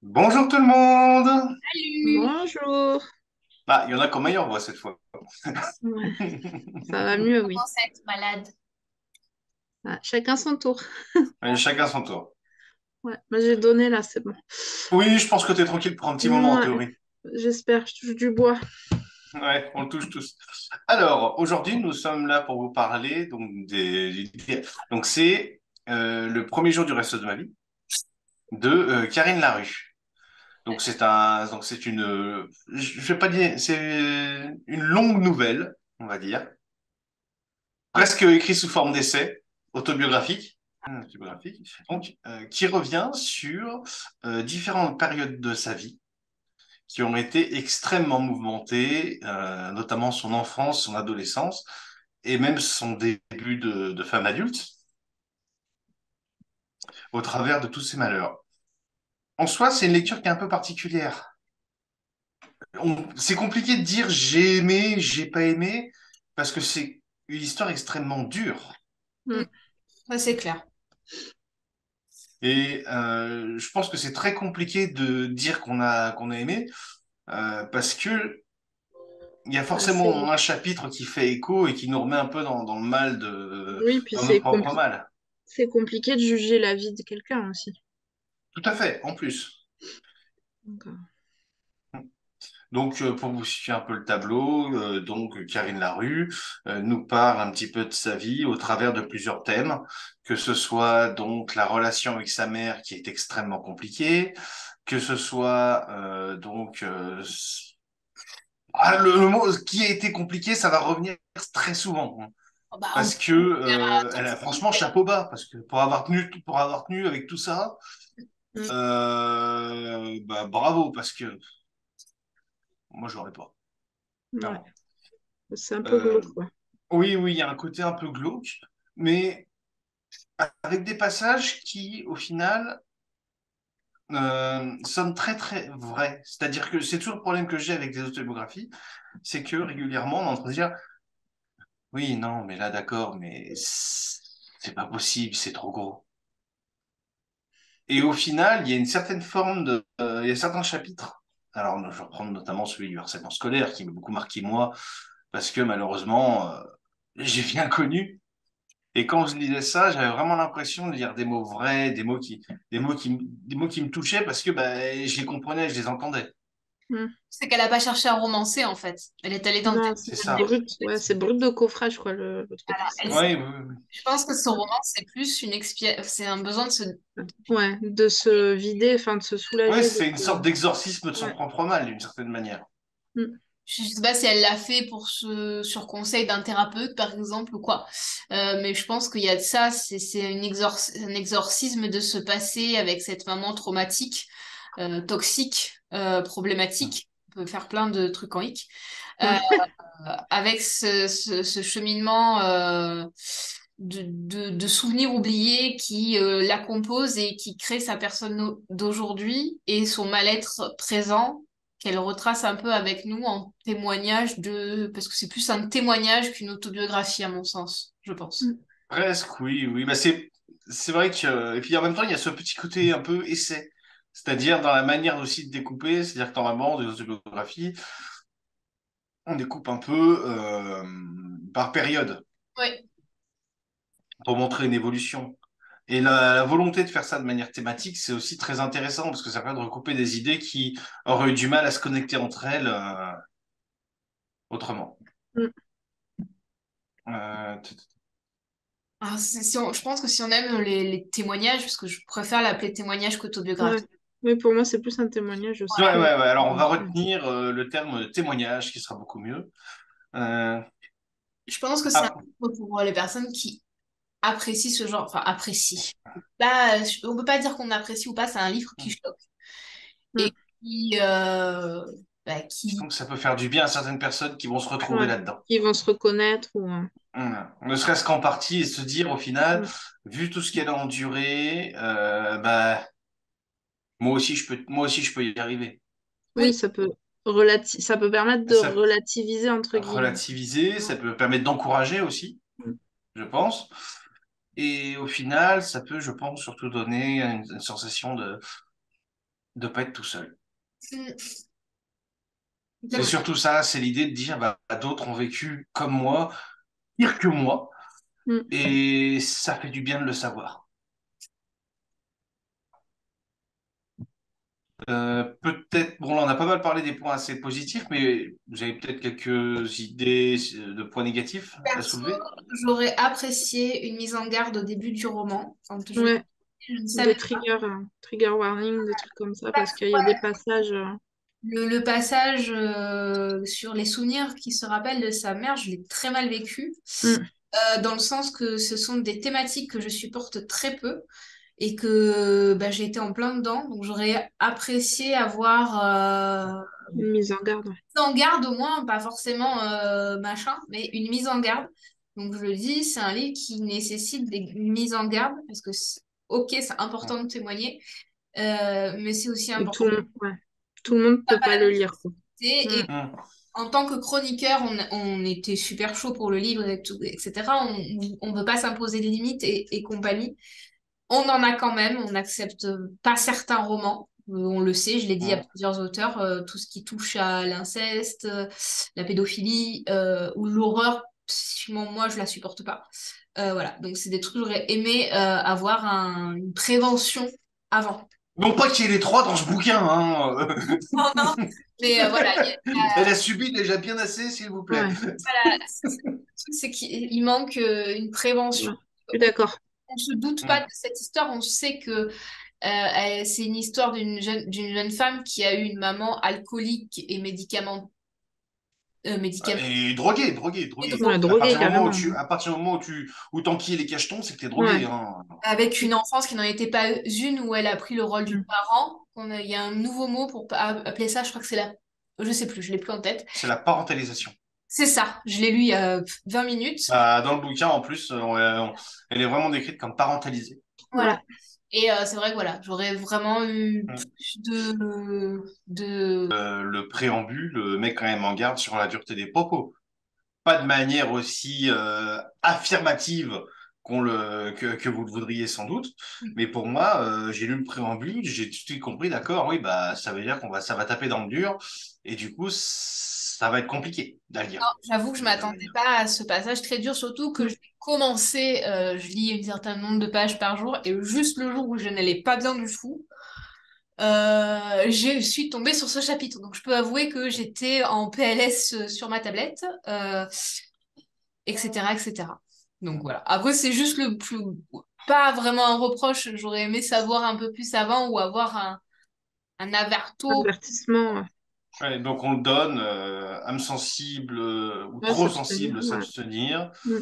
Bonjour tout le monde! Salut! Bonjour! Ah, il y en a qui ont meilleure voix cette fois. Ouais, ça va mieux, oui. Commence à être malade. Ah, chacun son tour. Allez, chacun son tour. Ouais, moi j'ai donné là, c'est bon. Oui, je pense que tu es tranquille pour un petit moment en Ouais, théorie. j'espère, je touche du bois. Ouais, on le touche tous. Alors, aujourd'hui, nous sommes là pour vous parler donc c'est le premier jour du reste de ma vie de Karine Larue. Donc c'est une je vais pas dire c'est une longue nouvelle, on va dire, presque écrite sous forme d'essai autobiographique. Autobiographique, donc, qui revient sur différentes périodes de sa vie qui ont été extrêmement mouvementées, notamment son enfance, son adolescence et même son début de femme adulte, au travers de tous ces malheurs. En soi, c'est une lecture qui est un peu particulière. C'est compliqué de dire j'ai aimé, j'ai pas aimé, parce que c'est une histoire extrêmement dure. Mm. Mm. Ouais, c'est clair. Et je pense que c'est très compliqué de dire qu'on a aimé, parce que il y a Bah, forcément un chapitre qui fait écho et qui nous remet un peu dans le mal Oui, puis dans notre propre mal. c'est compliqué de juger la vie de quelqu'un aussi. Tout à fait, en plus. Donc, Donc, pour vous situer un peu le tableau, donc Karine Larue nous parle un petit peu de sa vie au travers de plusieurs thèmes, que ce soit donc la relation avec sa mère qui est extrêmement compliquée, que ce soit le mot qui a été compliqué, ça va revenir très souvent, hein. Oh, bah, on Parce peut que faire elle a toxique. franchement chapeau bas, parce que pour avoir tenu avec tout ça, mm. bah, bravo, parce que moi j'aurais pas, Ouais, clairement. c'est un peu Euh, glauque, quoi. oui, oui, il y a un côté un peu glauque, mais avec des passages qui, au final, sonnent très très vrais. C'est-à-dire que c'est toujours le problème que j'ai avec des autobiographies, c'est que régulièrement on est en train de dire, oui, non, mais là d'accord, mais c'est pas possible, c'est trop gros. Et au final, il y a une certaine forme il y a certains chapitres. Alors, je vais reprendre notamment celui du harcèlement scolaire qui m'a beaucoup marqué moi, parce que malheureusement, j'ai bien connu. Et quand je lisais ça, j'avais vraiment l'impression de lire des mots vrais, des mots qui me touchaient parce que bah, je les comprenais, je les entendais. Mm. C'est qu'elle n'a pas cherché à romancer, en fait. Elle est allée dans le Non, C'est c'est ça. brut. Ouais, c'est brut de coffrage, quoi, le truc. Elle Oui, oui, oui. Je pense que son roman, c'est plus c'est un besoin de se. Ouais, de se vider, enfin, de se Oui, soulager. c'est une sorte d'exorcisme de son Ouais. propre mal, d'une certaine manière. Mm. Je sais pas si elle l'a fait sur conseil d'un thérapeute, par exemple, ou quoi. Mais je pense qu'il y a de ça, c'est un exorcisme de se passer avec cette maman traumatique, toxique, problématique. On peut faire plein de trucs en hic. Euh, Ouais. avec ce cheminement de souvenirs oubliés qui la compose et qui crée sa personne d'aujourd'hui et son mal-être présent qu'elle retrace un peu avec nous en témoignage de. Parce que c'est plus un témoignage qu'une autobiographie, à mon sens, je pense. Mm. Presque, oui, oui. Bah, c'est vrai que. Et puis en même temps, il y a ce petit côté un peu essai. C'est-à-dire dans la manière aussi de découper, c'est-à-dire que normalement, des autobiographies, on découpe un peu par période Oui, pour montrer une évolution. Et la volonté de faire ça de manière thématique, c'est aussi très intéressant parce que ça permet de recouper des idées qui auraient eu du mal à se connecter entre elles autrement. Mm. Euh, t- t- alors, je pense que si on aime les témoignages, parce que je préfère l'appeler témoignage Ouais. qu'autobiographie. Oui, pour moi, c'est plus un témoignage aussi. ouais, ouais, Ouais. ouais. Alors on va Ouais. retenir le terme témoignage qui sera beaucoup mieux. Euh, Je pense que c'est un ah, livre pour les personnes qui apprécient ce genre, enfin apprécient. Là, on peut pas dire qu'on apprécie ou pas, c'est un livre qui choque Mm. et qui, bah, qui donc ça peut faire du bien à certaines personnes qui vont se retrouver Ouais. là-dedans. Ils vont se reconnaître ou. Ne serait-ce qu'en partie et se dire au final, Mm. vu tout ce qu'elle a enduré, moi aussi je peux y arriver. Oui, Oui, ça peut permettre de Ça relativiser, entre guillemets. relativiser, ça peut permettre d'encourager aussi, Mm. je pense. Et au final, ça peut, je pense, surtout donner une sensation de ne pas être tout seul. mm, C'est exactement. surtout ça, c'est l'idée de dire, bah, d'autres ont vécu comme moi, pire que moi, Mm. et ça fait du bien de le savoir. Peut-être, bon là on a pas mal parlé des points assez positifs, mais vous avez peut-être quelques idées de points négatifs à Perso, soulever? j'aurais apprécié une mise en garde au début du roman. Quand Ouais, je ne des savais trigger warning, des trucs comme ça, parce qu'il y a des passages. le passage sur les souvenirs qui se rappelle de sa mère, je l'ai très mal vécu, Mm. dans le sens que ce sont des thématiques que je supporte très peu et que bah, j'ai été en plein dedans. Donc j'aurais apprécié avoir Une mise en garde. mise en garde au moins, pas forcément machin, mais une mise en garde. Donc je le dis, c'est un livre qui nécessite une mise en garde parce que ok, c'est important de témoigner, mais c'est aussi Et important ouais. Tout le monde peut pas le lire, quoi. et Mm. Hmm. en tant que chroniqueur, on était super chaud pour le livre, et tout, etc. On veut pas s'imposer des limites et compagnie. On en a quand même, on n'accepte pas certains romans. On le sait, je l'ai dit à Hmm. plusieurs auteurs, tout ce qui touche à l'inceste, la pédophilie ou l'horreur, psychiquement, moi, je la supporte pas. Voilà, donc c'est des trucs que j'aurais aimé avoir une prévention avant. Non pas qu'il y ait les trois dans ce bouquin, hein. Non, non, mais voilà, Elle a subi déjà bien assez, s'il vous plaît. Ouais, c'est qu'il manque une prévention. ouais. Je suis d'accord. On se doute pas de Hmm. cette histoire, on sait que c'est une histoire d'une jeune femme qui a eu une maman alcoolique et médicament Et drogué, drogué, et drogué. Ouais, droguée, À drogué, partir du moment où carrément. à partir du moment où t'enquilles les cachetons, c'est que t'es drogué, Ouais. hein. avec une enfance qui n'en était pas une, où elle a pris le rôle du Mm. parent. Il y a un nouveau mot pour appeler ça, je crois que c'est la... Je sais plus, je l'ai plus en tête. C'est la parentalisation. C'est ça, je l'ai lu il y a 20 minutes. Bah, dans le bouquin, en plus, elle est vraiment décrite comme parentalisée. Voilà. Et c'est vrai que voilà, j'aurais vraiment eu Hmm. plus de... Le préambule met quand même en garde sur la dureté des propos. Pas de manière aussi affirmative que vous le voudriez sans doute. Mais pour moi, j'ai lu le préambule, j'ai tout de suite compris, d'accord, oui, bah, ça veut dire ça va taper dans le dur. Et du coup, ça va être compliqué à lire. J'avoue que je m'attendais pas à ce passage très dur, surtout que Mm. je l'ai commencé, je lis un certain nombre de pages par jour, et juste le jour où je n'allais pas bien du tout, je suis tombée sur ce chapitre. Donc je peux avouer que j'étais en PLS sur ma tablette, etc., etc. Donc voilà. Après, c'est juste le plus... Pas vraiment un reproche, j'aurais aimé savoir un peu plus avant ou avoir un averto. Avertissement, ouais. Ouais, donc on le donne, âme sensible ou Ouais, trop s'abstenir, sensible, ouais. s'abstenir. Mm.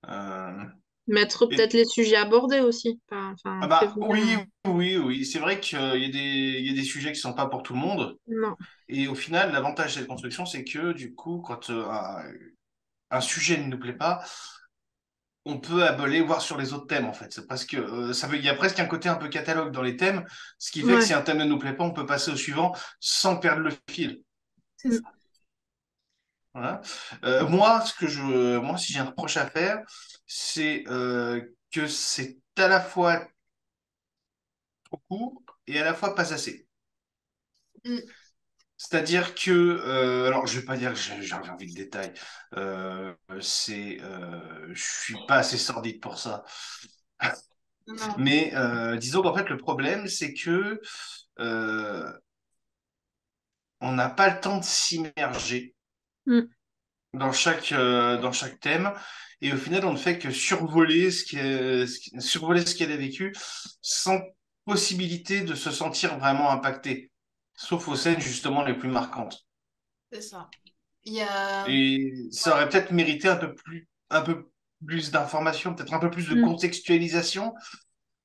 Euh, Mettre et peut-être les sujets abordés aussi. ah Enfin, bah prévenir. oui, oui, oui. C'est vrai qu'il y a il y a des sujets qui sont pas pour tout le monde. Non. Et au final, l'avantage de cette construction, c'est que du coup, quand un sujet ne nous plaît pas, on peut aller voir sur les autres thèmes en fait. C'est parce que il y a presque un côté un peu catalogue dans les thèmes, ce qui fait que Ouais. si un thème ne nous plaît pas, on peut passer au suivant sans perdre le fil. C'est Mm. ça. Voilà. Moi, si j'ai un reproche à faire, c'est que c'est à la fois trop court et à la fois pas assez. Mm. C'est-à-dire que, alors je vais pas dire que j'ai envie de détail, je suis pas assez sordide pour ça. Non. Mais disons qu'en fait le problème c'est que euh, on n'a pas le temps de s'immerger Mm. dans chaque thème et au final on ne fait que survoler survoler ce qu'elle a vécu sans possibilité de se sentir vraiment impacté, sauf aux scènes justement les plus marquantes. C'est ça. Il y a... Et ça aurait peut-être mérité un peu plus d'informations, peut-être un peu plus de Mm. contextualisation,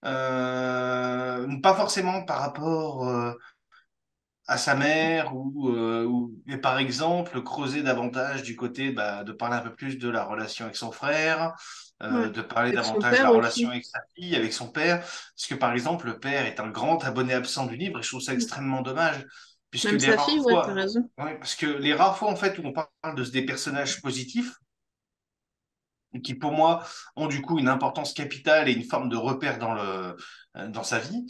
pas forcément par rapport à sa mère et par exemple creuser davantage du côté de parler un peu plus de la relation avec son frère, Ouais. de parler Avec son davantage de la père relation aussi. avec sa fille, avec son père, parce que par exemple le père est un grand abonné absent du livre et je trouve ça Mm. extrêmement dommage, puisque Même les sa rares fille, ouais, t'as fois, raison. ouais, parce que les rares fois en fait où on parle des personnages positifs, qui pour moi ont du coup une importance capitale et une forme de repère dans sa vie.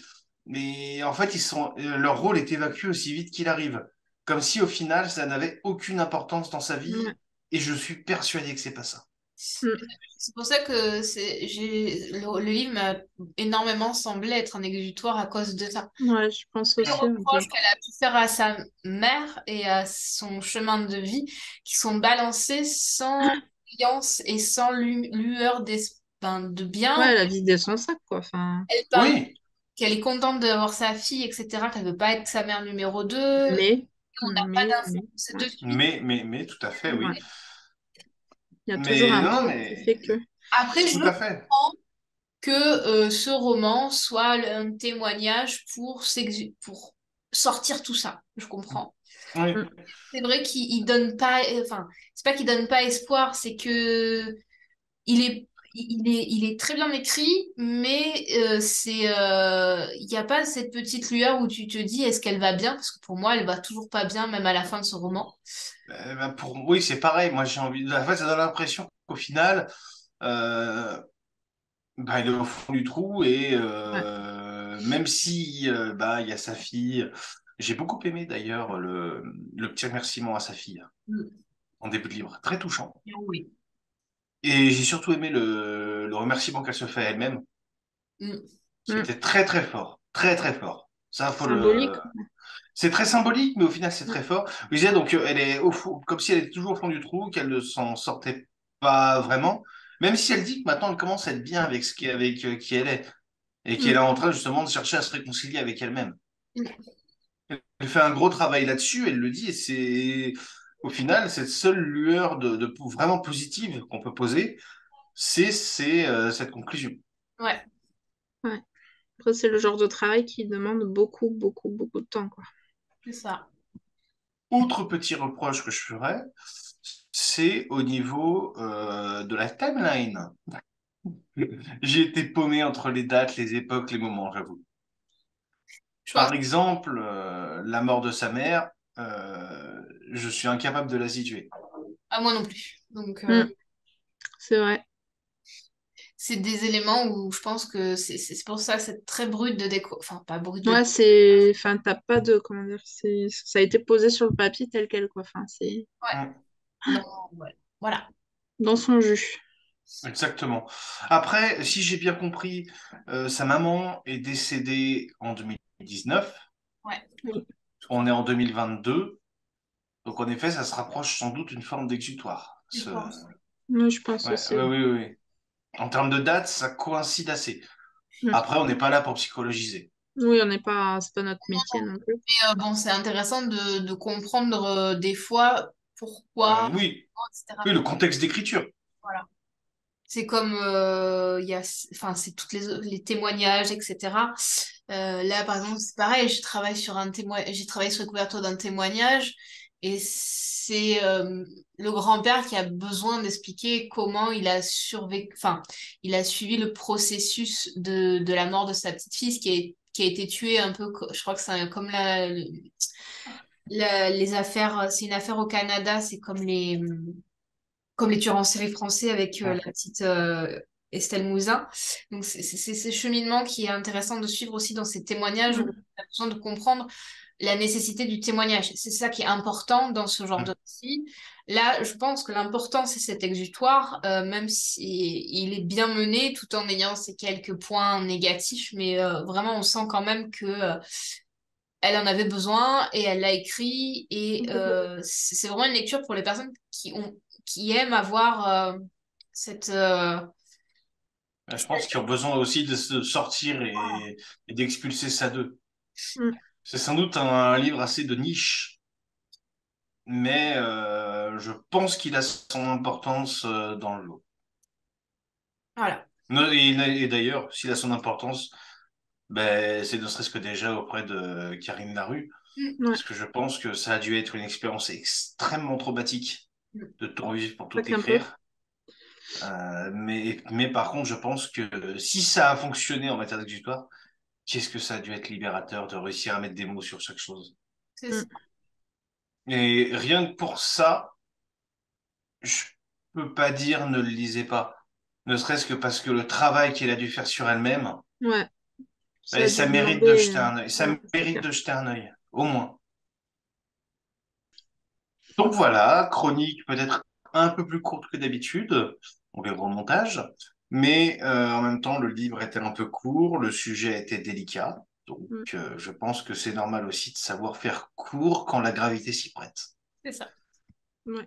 Mais en fait, leur rôle est évacué aussi vite qu'il arrive. Comme si au final, ça n'avait aucune importance dans sa Ouais. vie. Et je suis persuadé que c'est pas ça. Mm. C'est pour ça que le livre m'a énormément semblé être un exutoire à cause de ça. Ouais, je pense Les aussi un peu. reproches qu'elle a pu faire à sa mère et à son chemin de vie qui sont balancés sans brillance et sans lueur de bien. Ouais, elle a vidé son sac, quoi. Enfin, Elle parle Oui, qu'elle est contente d'avoir sa fille, etc., qu'elle veut pas être sa mère numéro 2. mais, On n'a pas d'infos ouais, dessus. mais tout à fait, oui. ouais. Il y a toujours Mais un non, biais qui mais fait que. Après, je tout à fait. comprends que ce roman soit un témoignage pour sortir tout ça. Je comprends. Oui. Mm. C'est vrai qu'il donne pas, enfin, c'est pas qu'il donne pas espoir, c'est que il est très bien écrit, mais il n'y a pas cette petite lueur où tu te dis est-ce qu'elle va bien? Parce que pour moi, elle va toujours pas bien, même à la fin de ce roman. Oui, c'est pareil. Moi, j'ai envie. En fait, ça donne l'impression qu'au final, euh, il est au fond du trou et Ouais. même si il y a sa fille, j'ai beaucoup aimé d'ailleurs le petit remerciement à sa fille Mm. en début de livre, très touchant. Oui. Et j'ai surtout aimé le remerciement qu'elle se fait à elle-même, Mm. qui Mm. était très très fort, très très fort. Ça faut Symbolique. c'est très symbolique, mais au final c'est Mm. très fort. Je disais donc elle est au fond, comme si elle était toujours au fond du trou, qu'elle ne s'en sortait pas vraiment. Même si elle dit que maintenant elle commence à être bien avec qui elle est. Et qui est Mm. là en train justement de chercher à se réconcilier avec elle-même. Mm. Elle fait un gros travail là-dessus, elle le dit, et c'est au final cette seule lueur vraiment positive qu'on peut poser, c'est cette conclusion. Ouais, Ouais. Après, c'est le genre de travail qui demande beaucoup, beaucoup, beaucoup de temps, quoi. c'est ça. Autre petit reproche que je ferais, c'est au niveau de la timeline. J'ai été paumé entre les dates, les époques, les moments, j'avoue. Je pense Par exemple, la mort de sa mère, je suis incapable de la situer. à moi non plus. Donc, Mm. C'est vrai. c'est des éléments où je pense que c'est pour ça que c'est très brut de déco. Enfin, pas brut de. Ouais, c'est. Enfin, t'as pas de. Comment dire? C'est. Ça a été posé sur le papier tel quel, quoi. Enfin, c'est Ouais, Mm, non, ouais. Voilà. dans son jus. exactement. Après, si j'ai bien compris, sa maman est décédée en 2019. Ouais, Oui. On est en 2022. Donc, en effet, ça se rapproche sans doute d'une forme d'exutoire. je pense. Oui, je pense Ouais, aussi. ouais, Ouais. oui, oui, oui. En termes de date, ça coïncide assez. Mm. Après, on n'est pas là pour psychologiser. Oui, on n'est pas. C'est pas notre métier non plus. Mais bon, c'est intéressant de comprendre des fois pourquoi, Oui, etc. oui, le contexte d'écriture. Voilà. C'est comme il y a, enfin, c'est toutes les témoignages, etc. Là, par exemple, c'est pareil, j'ai travaillé sur la couverture d'un témoignage et c'est le grand-père qui a besoin d'expliquer comment il a survécu, enfin, il a suivi le processus de la mort de sa petite fille qui a été tuée un peu, je crois que c'est comme les affaires, c'est une affaire au Canada, c'est comme les tueurs en série français avec Mm, la petite Estelle Mouzin. Donc c'est ce cheminement qui est intéressant de suivre aussi dans ces témoignages où Mm. on a besoin de comprendre la nécessité du témoignage. C'est ça qui est important dans ce genre de mm. récit. Là, je pense que l'important, c'est cet exutoire, même si il est bien mené tout en ayant ces quelques points négatifs, mais vraiment, on sent quand même que elle en avait besoin et elle l'a écrit et c'est vraiment une lecture pour les personnes qui aiment avoir cette Je pense qu'ils ont besoin aussi de se sortir et d'expulser ça d'eux. Mm. C'est sans doute un livre assez de niche, mais je pense qu'il a son importance dans le lot. voilà. Et d'ailleurs, s'il a son importance, ben, c'est ne serait-ce que déjà auprès de Karine Larue. Mm. Ouais, Parce que je pense que ça a dû être une expérience extrêmement traumatique Mm. de tout revivre pour pas tout qu'un peu. écrire. Mais par contre, je pense que si ça a fonctionné en matière d'exutoire, qu'est-ce que ça a dû être libérateur de réussir à mettre des mots sur chaque chose. C'est ça. Mm. Et rien que pour ça, je peux pas dire ne le lisez pas. Ne serait-ce que parce que le travail qu'elle a dû faire sur elle-même, Ouais, ça ben, a dû ça mérite de demander. jeter un œil. Ça Ouais, c'est mérite clair. de jeter un œil, au moins. Donc voilà, chronique peut-être un peu plus courte que d'habitude, on verra au montage, mais en même temps, le livre était un peu court, le sujet était délicat, donc Mm. je pense que c'est normal aussi de savoir faire court quand la gravité s'y prête. C'est ça. Ouais.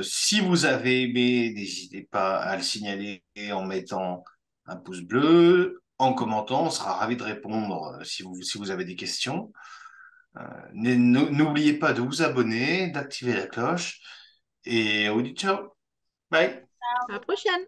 Si vous avez aimé, n'hésitez pas à le signaler en mettant un pouce bleu, en commentant, on sera ravi de répondre si vous avez des questions. N'oubliez pas de vous abonner, d'activer la cloche et on vous dit ciao. Bye. À la prochaine!